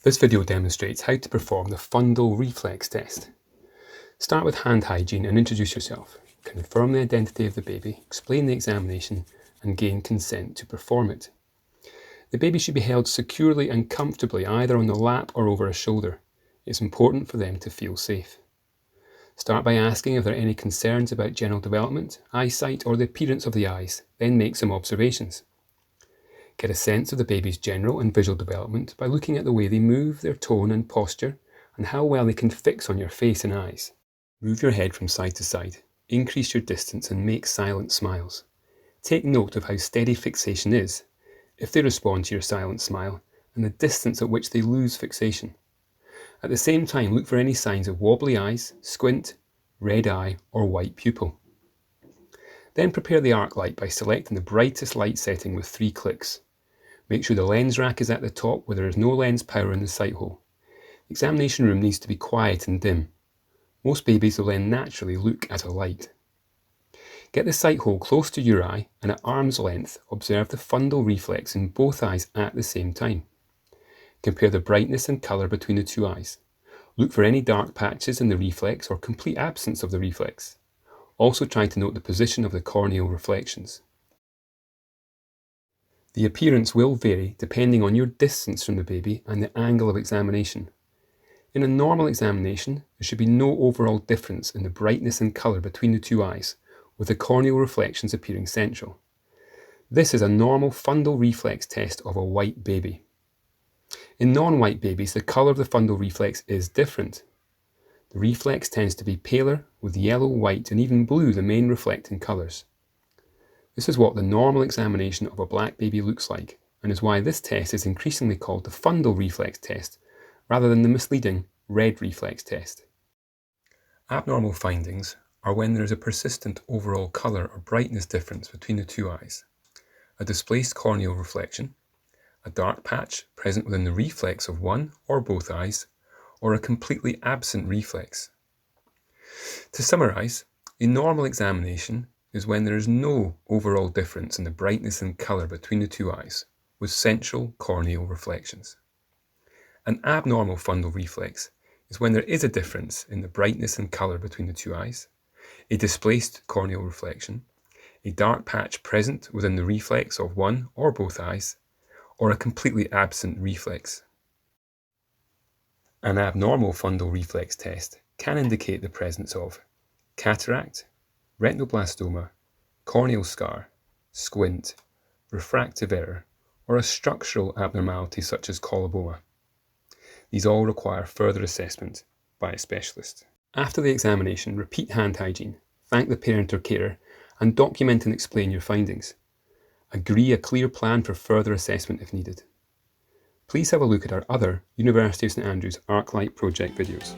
This video demonstrates how to perform the fundal reflex test. Start with hand hygiene and introduce yourself. Confirm the identity of the baby, explain the examination, and gain consent to perform it. The baby should be held securely and comfortably either on the lap or over a shoulder. It's important for them to feel safe. Start by asking if there are any concerns about general development, eyesight, or the appearance of the eyes, then make some observations. Get a sense of the baby's general and visual development by looking at the way they move, their tone and posture, and how well they can fix on your face and eyes. Move your head from side to side, increase your distance and make silent smiles. Take note of how steady fixation is, if they respond to your silent smile, and the distance at which they lose fixation. At the same time, look for any signs of wobbly eyes, squint, red eye, or white pupil. Then prepare the arc light by selecting the brightest light setting with 3 clicks. Make sure the lens rack is at the top where there is no lens power in the sight hole. The examination room needs to be quiet and dim. Most babies will then naturally look at a light. Get the sight hole close to your eye and at arm's length observe the fundal reflex in both eyes at the same time. Compare the brightness and colour between the 2 eyes. Look for any dark patches in the reflex or complete absence of the reflex. Also try to note the position of the corneal reflections. The appearance will vary depending on your distance from the baby and the angle of examination. In a normal examination, there should be no overall difference in the brightness and colour between the 2 eyes, with the corneal reflections appearing central. This is a normal fundal reflex test of a white baby. In non-white babies, the colour of the fundal reflex is different. The reflex tends to be paler, with yellow, white and even blue the main reflecting colours. This is what the normal examination of a black baby looks like, and is why this test is increasingly called the fundal reflex test, rather than the misleading red reflex test. Abnormal findings are when there is a persistent overall colour or brightness difference between the 2 eyes, a displaced corneal reflection, a dark patch present within the reflex of one or both eyes, or a completely absent reflex. To summarise, a normal examination is when there is no overall difference in the brightness and colour between the 2 eyes, with central corneal reflections. An abnormal fundal reflex is when there is a difference in the brightness and colour between the 2 eyes, a displaced corneal reflection, a dark patch present within the reflex of one or both eyes, or a completely absent reflex. An abnormal fundal reflex test can indicate the presence of cataract, retinoblastoma, corneal scar, squint, refractive error, or a structural abnormality such as coloboma. These all require further assessment by a specialist. After the examination, repeat hand hygiene, thank the parent or carer, and document and explain your findings. Agree a clear plan for further assessment if needed. Please have a look at our other University of St Andrews ArcLight project videos.